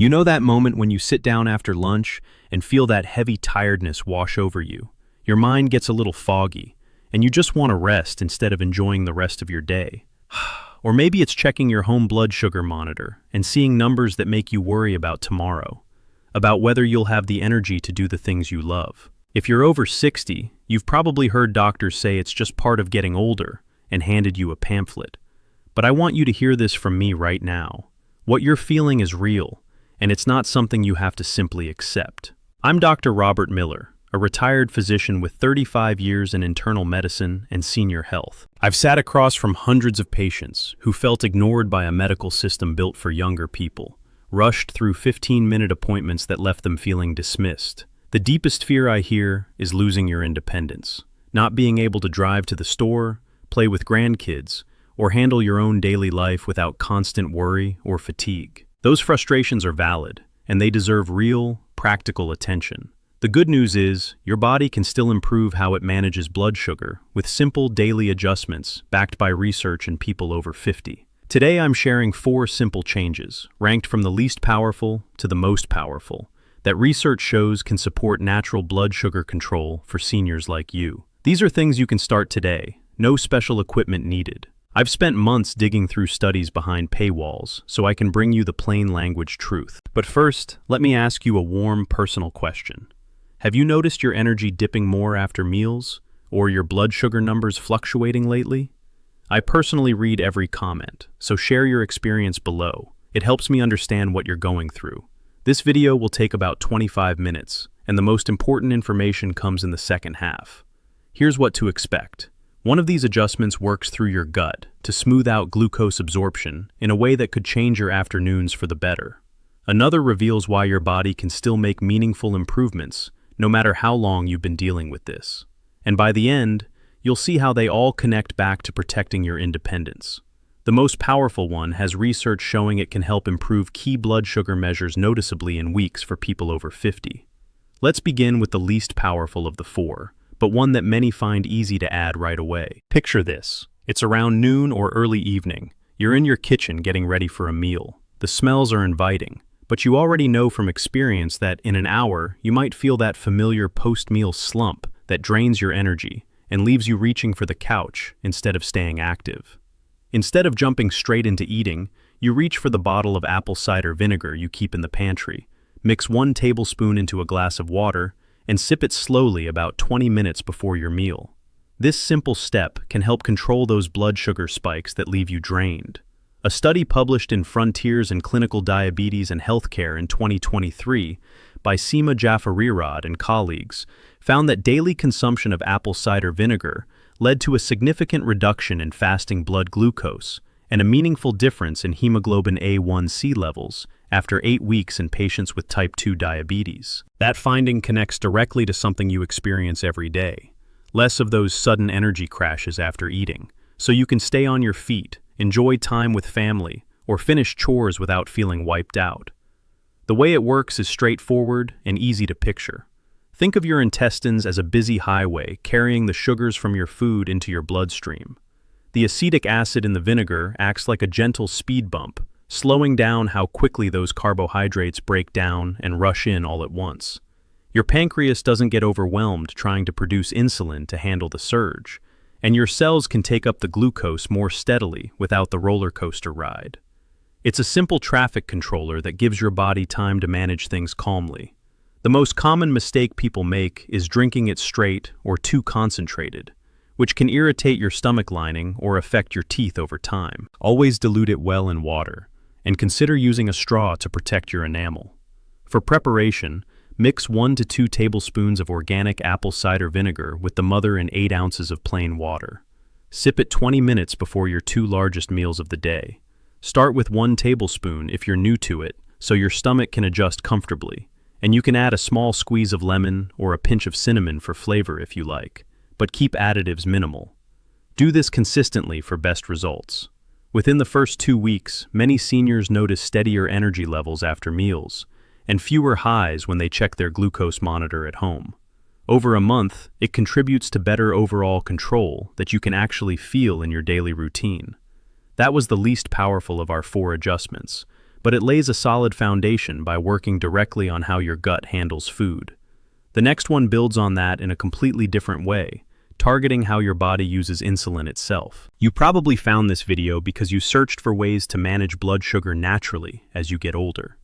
You know that moment when you sit down after lunch and feel that heavy tiredness wash over you? Your mind gets a little foggy, and you just want to rest instead of enjoying the rest of your day. Or maybe it's checking your home blood sugar monitor and seeing numbers that make you worry about tomorrow, about whether you'll have the energy to do the things you love. If you're over 60, you've probably heard doctors say it's just part of getting older and handed you a pamphlet. But I want you to hear this from me right now. What you're feeling is real, and it's not something you have to simply accept. I'm Dr. Robert Miller, a retired physician with 35 years in internal medicine and senior health. I've sat across from hundreds of patients who felt ignored by a medical system built for younger people, rushed through 15-minute appointments that left them feeling dismissed. The deepest fear I hear is losing your independence, not being able to drive to the store, play with grandkids, or handle your own daily life without constant worry or fatigue. Those frustrations are valid, and they deserve real, practical attention. The good news is, your body can still improve how it manages blood sugar with simple daily adjustments backed by research in people over 50. Today I'm sharing 4 simple changes, ranked from the least powerful to the most powerful, that research shows can support natural blood sugar control for seniors like you. These are things you can start today, no special equipment needed. I've spent months digging through studies behind paywalls so I can bring you the plain language truth. But first, let me ask you a warm, personal question. Have you noticed your energy dipping more after meals, or your blood sugar numbers fluctuating lately? I personally read every comment, so share your experience below. It helps me understand what you're going through. This video will take about 25 minutes, and the most important information comes in the second half. Here's what to expect. One of these adjustments works through your gut to smooth out glucose absorption in a way that could change your afternoons for the better. Another reveals why your body can still make meaningful improvements no matter how long you've been dealing with this. And by the end, you'll see how they all connect back to protecting your independence. The most powerful one has research showing it can help improve key blood sugar measures noticeably in weeks for people over 50. Let's begin with the least powerful of the 4, but one that many find easy to add right away. Picture this. It's around noon or early evening. You're in your kitchen getting ready for a meal. The smells are inviting, but you already know from experience that in an hour, you might feel that familiar post-meal slump that drains your energy and leaves you reaching for the couch instead of staying active. Instead of jumping straight into eating, you reach for the bottle of apple cider vinegar you keep in the pantry, mix 1 tablespoon into a glass of water, and sip it slowly about 20 minutes before your meal. This simple step can help control those blood sugar spikes that leave you drained. A study published in Frontiers in Clinical Diabetes and Healthcare in 2023 by Seema Jafarirad and colleagues found that daily consumption of apple cider vinegar led to a significant reduction in fasting blood glucose and a meaningful difference in hemoglobin A1C levels after 8 weeks in patients with type 2 diabetes. That finding connects directly to something you experience every day. Less of those sudden energy crashes after eating, so you can stay on your feet, enjoy time with family, or finish chores without feeling wiped out. The way it works is straightforward and easy to picture. Think of your intestines as a busy highway carrying the sugars from your food into your bloodstream. The acetic acid in the vinegar acts like a gentle speed bump, slowing down how quickly those carbohydrates break down and rush in all at once. Your pancreas doesn't get overwhelmed trying to produce insulin to handle the surge, and your cells can take up the glucose more steadily without the roller coaster ride. It's a simple traffic controller that gives your body time to manage things calmly. The most common mistake people make is drinking it straight or too concentrated, which can irritate your stomach lining or affect your teeth over time. Always dilute it well in water, and consider using a straw to protect your enamel. For preparation, mix 1 to 2 tablespoons of organic apple cider vinegar with the mother and 8 ounces of plain water. Sip it 20 minutes before your 2 largest meals of the day. Start with 1 tablespoon if you're new to it, so your stomach can adjust comfortably, and you can add a small squeeze of lemon or a pinch of cinnamon for flavor if you like, but keep additives minimal. Do this consistently for best results. Within the first 2 weeks, many seniors notice steadier energy levels after meals, and fewer highs when they check their glucose monitor at home. Over a month, it contributes to better overall control that you can actually feel in your daily routine. That was the least powerful of our 4 adjustments, but it lays a solid foundation by working directly on how your gut handles food. The next one builds on that in a completely different way, targeting how your body uses insulin itself. You probably found this video because you searched for ways to manage blood sugar naturally as you get older.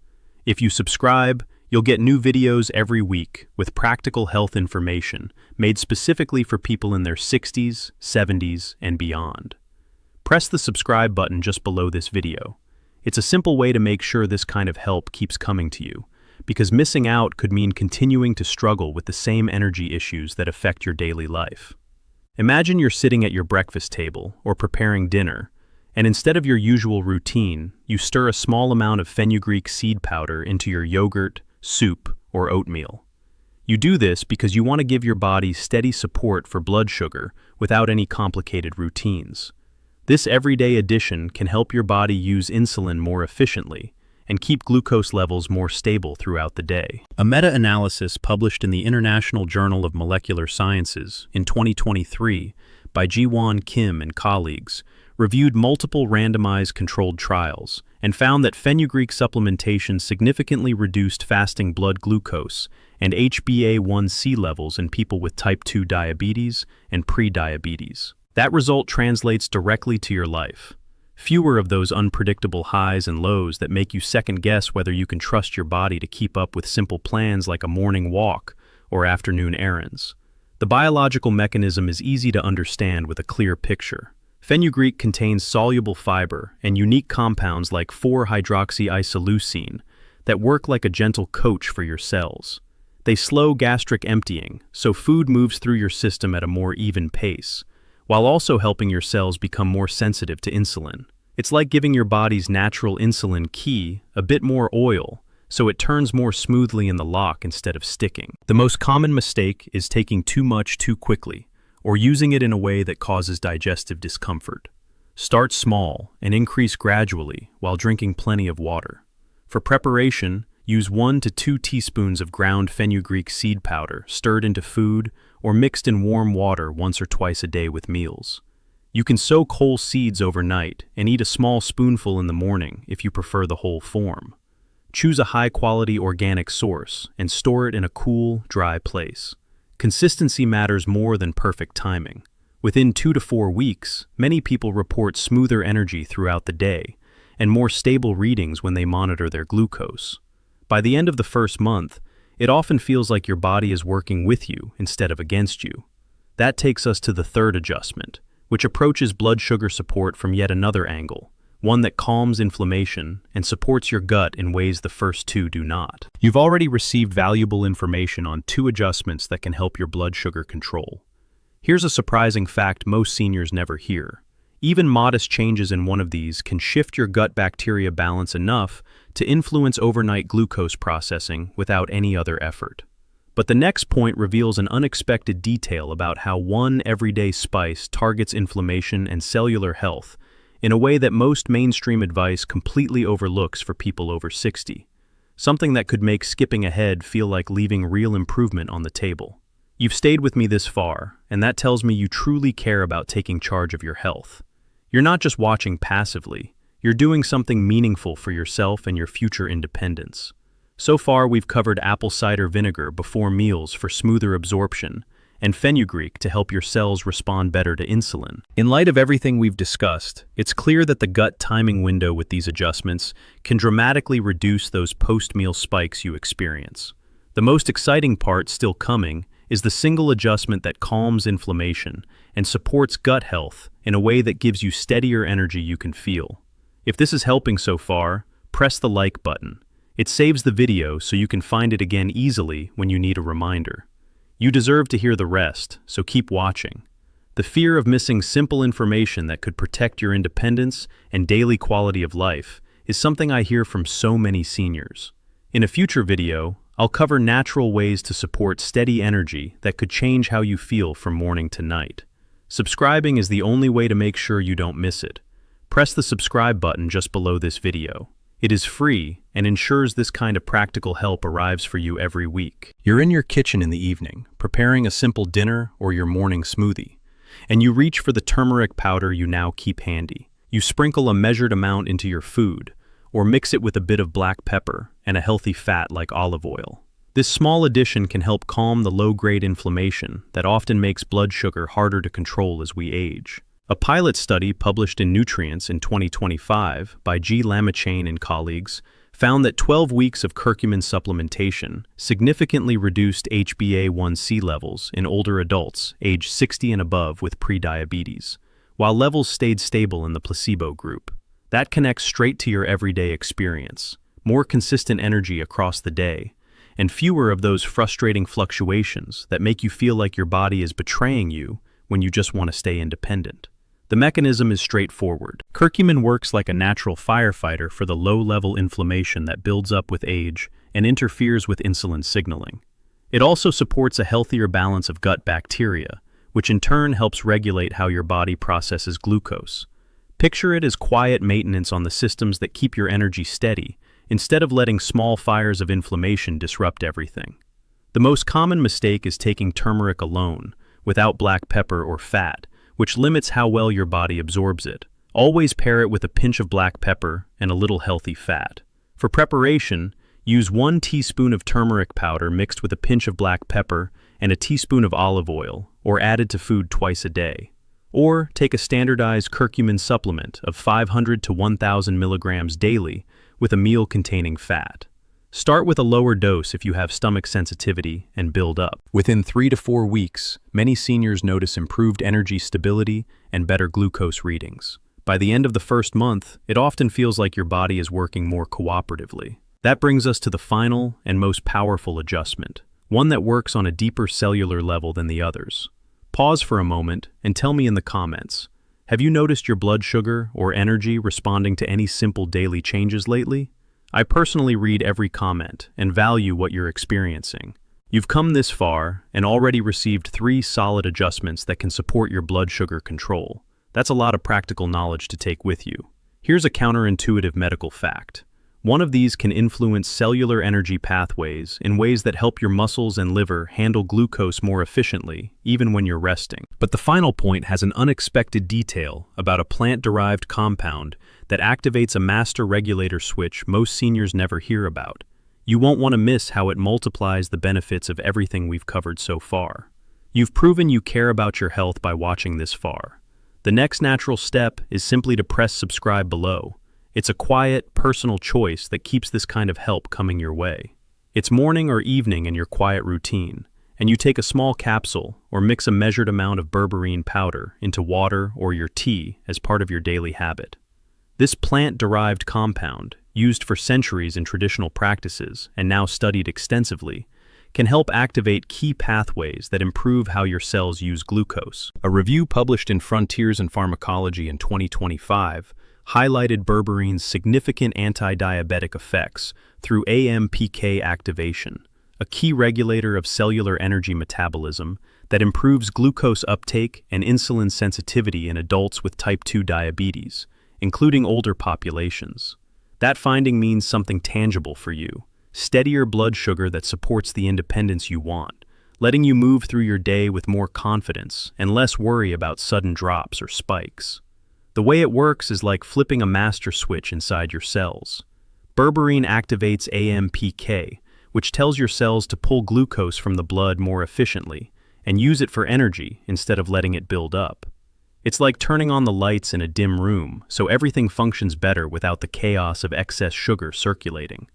If you subscribe, you'll get new videos every week with practical health information made specifically for people in their 60s, 70s, and beyond. Press the subscribe button just below this video. It's a simple way to make sure this kind of help keeps coming to you, because missing out could mean continuing to struggle with the same energy issues that affect your daily life. Imagine you're sitting at your breakfast table or preparing dinner, and instead of your usual routine, you stir a small amount of fenugreek seed powder into your yogurt, soup, or oatmeal. You do this because you want to give your body steady support for blood sugar without any complicated routines. This everyday addition can help your body use insulin more efficiently and keep glucose levels more stable throughout the day. A meta-analysis published in the International Journal of Molecular Sciences in 2023 by Ji-Won Kim and colleagues reviewed multiple randomized controlled trials and found that fenugreek supplementation significantly reduced fasting blood glucose and HbA1c levels in people with type 2 diabetes and pre-diabetes. That result translates directly to your life. Fewer of those unpredictable highs and lows that make you second-guess whether you can trust your body to keep up with simple plans like a morning walk or afternoon errands. The biological mechanism is easy to understand with a clear picture. Fenugreek contains soluble fiber and unique compounds like 4-hydroxyisoleucine that work like a gentle coach for your cells. They slow gastric emptying, so food moves through your system at a more even pace, while also helping your cells become more sensitive to insulin. It's like giving your body's natural insulin key a bit more oil, so it turns more smoothly in the lock instead of sticking. The most common mistake is taking too much too quickly, or using it in a way that causes digestive discomfort. Start small and increase gradually while drinking plenty of water. For preparation, use 1 to 2 teaspoons of ground fenugreek seed powder stirred into food or mixed in warm water once or twice a day with meals. You can soak whole seeds overnight and eat a small spoonful in the morning if you prefer the whole form. Choose a high-quality organic source and store it in a cool, dry place. Consistency matters more than perfect timing. Within 2 to 4 weeks, many people report smoother energy throughout the day and more stable readings when they monitor their glucose. By the end of the first month, it often feels like your body is working with you instead of against you. That takes us to the third adjustment, which approaches blood sugar support from yet another angle, one that calms inflammation and supports your gut in ways the first two do not. You've already received valuable information on 2 adjustments that can help your blood sugar control. Here's a surprising fact most seniors never hear. Even modest changes in one of these can shift your gut bacteria balance enough to influence overnight glucose processing without any other effort. But the next point reveals an unexpected detail about how one everyday spice targets inflammation and cellular health in a way that most mainstream advice completely overlooks for people over 60. Something that could make skipping ahead feel like leaving real improvement on the table. You've stayed with me this far, and that tells me you truly care about taking charge of your health. You're not just watching passively, you're doing something meaningful for yourself and your future independence. So far, we've covered apple cider vinegar before meals for smoother absorption, and fenugreek to help your cells respond better to insulin. In light of everything we've discussed, it's clear that the gut timing window with these adjustments can dramatically reduce those post-meal spikes you experience. The most exciting part still coming is the single adjustment that calms inflammation and supports gut health in a way that gives you steadier energy you can feel. If this is helping so far, press the like button. It saves the video so you can find it again easily when you need a reminder. You deserve to hear the rest, so keep watching. The fear of missing simple information that could protect your independence and daily quality of life is something I hear from so many seniors. In a future video, I'll cover natural ways to support steady energy that could change how you feel from morning to night. Subscribing is the only way to make sure you don't miss it. Press the subscribe button just below this video. It is free and ensures this kind of practical help arrives for you every week. You're in your kitchen in the evening, preparing a simple dinner or your morning smoothie, and you reach for the turmeric powder you now keep handy. You sprinkle a measured amount into your food, or mix it with a bit of black pepper and a healthy fat like olive oil. This small addition can help calm the low-grade inflammation that often makes blood sugar harder to control as we age. A pilot study published in Nutrients in 2025 by G. Lamichain and colleagues found that 12 weeks of curcumin supplementation significantly reduced HbA1c levels in older adults aged 60 and above with prediabetes, while levels stayed stable in the placebo group. That connects straight to your everyday experience, more consistent energy across the day, and fewer of those frustrating fluctuations that make you feel like your body is betraying you when you just want to stay independent. The mechanism is straightforward. Curcumin works like a natural firefighter for the low-level inflammation that builds up with age and interferes with insulin signaling. It also supports a healthier balance of gut bacteria, which in turn helps regulate how your body processes glucose. Picture it as quiet maintenance on the systems that keep your energy steady, instead of letting small fires of inflammation disrupt everything. The most common mistake is taking turmeric alone, without black pepper or fat, which limits how well your body absorbs it. Always pair it with a pinch of black pepper and a little healthy fat. For preparation, use 1 teaspoon of turmeric powder mixed with a pinch of black pepper and a teaspoon of olive oil, or added to food twice a day. Or take a standardized curcumin supplement of 500 to 1,000 milligrams daily with a meal containing fat. Start with a lower dose if you have stomach sensitivity and build up. Within 3 to 4 weeks, many seniors notice improved energy stability and better glucose readings. By the end of the first month, it often feels like your body is working more cooperatively. That brings us to the final and most powerful adjustment, one that works on a deeper cellular level than the others. Pause for a moment and tell me in the comments, have you noticed your blood sugar or energy responding to any simple daily changes lately? I personally read every comment and value what you're experiencing. You've come this far and already received 3 solid adjustments that can support your blood sugar control. That's a lot of practical knowledge to take with you. Here's a counterintuitive medical fact. One of these can influence cellular energy pathways in ways that help your muscles and liver handle glucose more efficiently, even when you're resting. But the final point has an unexpected detail about a plant-derived compound that activates a master regulator switch most seniors never hear about. You won't want to miss how it multiplies the benefits of everything we've covered so far. You've proven you care about your health by watching this far. The next natural step is simply to press subscribe below. It's a quiet, personal choice that keeps this kind of help coming your way. It's morning or evening in your quiet routine, and you take a small capsule or mix a measured amount of berberine powder into water or your tea as part of your daily habit. This plant-derived compound, used for centuries in traditional practices and now studied extensively, can help activate key pathways that improve how your cells use glucose. A review published in Frontiers in Pharmacology in 2025 highlighted berberine's significant anti-diabetic effects through AMPK activation, a key regulator of cellular energy metabolism that improves glucose uptake and insulin sensitivity in adults with type 2 diabetes, including older populations. That finding means something tangible for you: steadier blood sugar that supports the independence you want, letting you move through your day with more confidence and less worry about sudden drops or spikes. The way it works is like flipping a master switch inside your cells. Berberine activates AMPK, which tells your cells to pull glucose from the blood more efficiently and use it for energy instead of letting it build up. It's like turning on the lights in a dim room so everything functions better without the chaos of excess sugar circulating.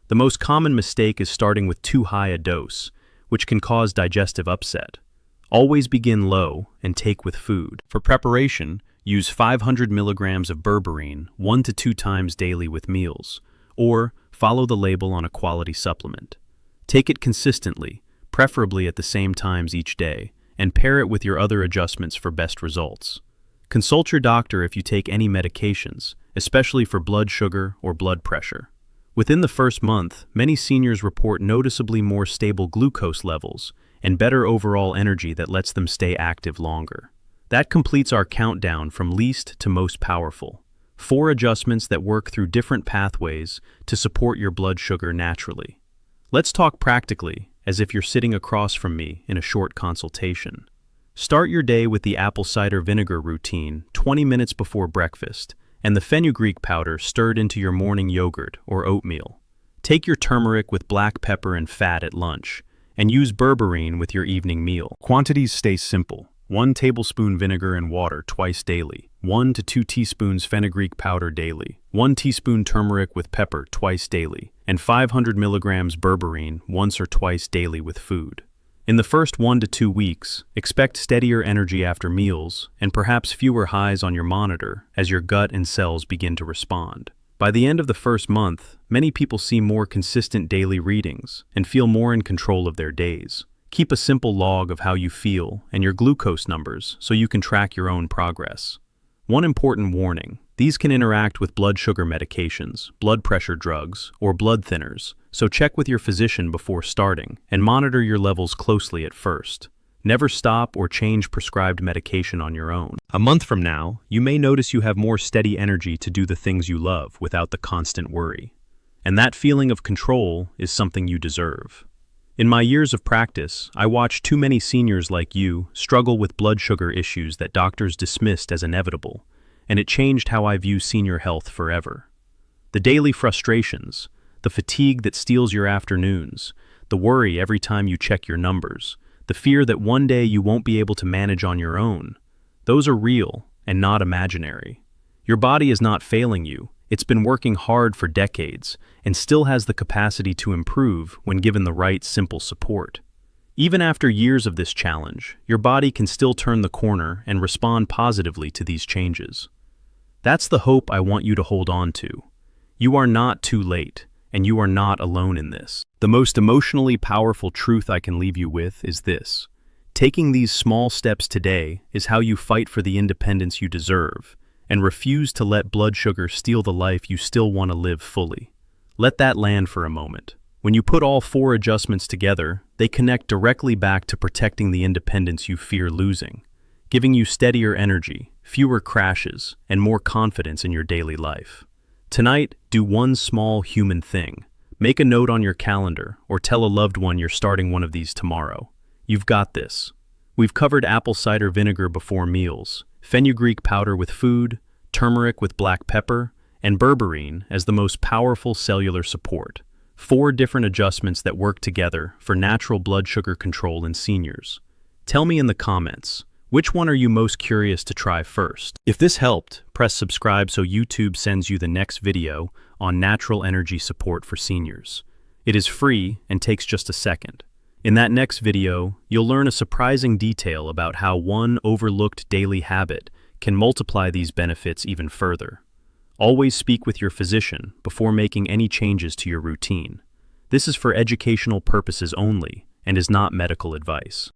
The most common mistake is starting with too high a dose, which can cause digestive upset. Always begin low and take with food. For preparation, use 500 milligrams of berberine 1 to 2 times daily with meals, or follow the label on a quality supplement. Take it consistently, preferably at the same times each day, and pair it with your other adjustments for best results. Consult your doctor if you take any medications, especially for blood sugar or blood pressure. Within the first month, many seniors report noticeably more stable glucose levels and better overall energy that lets them stay active longer. That completes our countdown from least to most powerful. 4 adjustments that work through different pathways to support your blood sugar naturally. Let's talk practically, as if you're sitting across from me in a short consultation. Start your day with the apple cider vinegar routine 20 minutes before breakfast and the fenugreek powder stirred into your morning yogurt or oatmeal. Take your turmeric with black pepper and fat at lunch, and use berberine with your evening meal. Quantities stay simple. 1 tablespoon vinegar and water twice daily, 1 to 2 teaspoons fenugreek powder daily, 1 teaspoon turmeric with pepper twice daily, and 500 milligrams berberine once or twice daily with food. In the first 1 to 2 weeks, expect steadier energy after meals and perhaps fewer highs on your monitor as your gut and cells begin to respond. By the end of the first month, many people see more consistent daily readings and feel more in control of their days. Keep a simple log of how you feel and your glucose numbers so you can track your own progress. One important warning: these can interact with blood sugar medications, blood pressure drugs, or blood thinners, so check with your physician before starting and monitor your levels closely at first. Never stop or change prescribed medication on your own. A month from now, you may notice you have more steady energy to do the things you love without the constant worry. And that feeling of control is something you deserve. In my years of practice, I watched too many seniors like you struggle with blood sugar issues that doctors dismissed as inevitable, and it changed how I view senior health forever. The daily frustrations, the fatigue that steals your afternoons, the worry every time you check your numbers, the fear that one day you won't be able to manage on your own, those are real and not imaginary. Your body is not failing you. It's been working hard for decades and still has the capacity to improve when given the right, simple support. Even after years of this challenge, your body can still turn the corner and respond positively to these changes. That's the hope I want you to hold on to. You are not too late, and you are not alone in this. The most emotionally powerful truth I can leave you with is this: taking these small steps today is how you fight for the independence you deserve, and refuse to let blood sugar steal the life you still want to live fully. Let that land for a moment. When you put all 4 adjustments together, they connect directly back to protecting the independence you fear losing, giving you steadier energy, fewer crashes, and more confidence in your daily life. Tonight, do one small human thing. Make a note on your calendar or tell a loved one you're starting one of these tomorrow. You've got this. We've covered apple cider vinegar before meals, fenugreek powder with food, turmeric with black pepper, and berberine as the most powerful cellular support. 4 different adjustments that work together for natural blood sugar control in seniors. Tell me in the comments, which one are you most curious to try first? If this helped, press subscribe so YouTube sends you the next video on natural energy support for seniors. It is free and takes just a second. In that next video, you'll learn a surprising detail about how one overlooked daily habit can multiply these benefits even further. Always speak with your physician before making any changes to your routine. This is for educational purposes only and is not medical advice.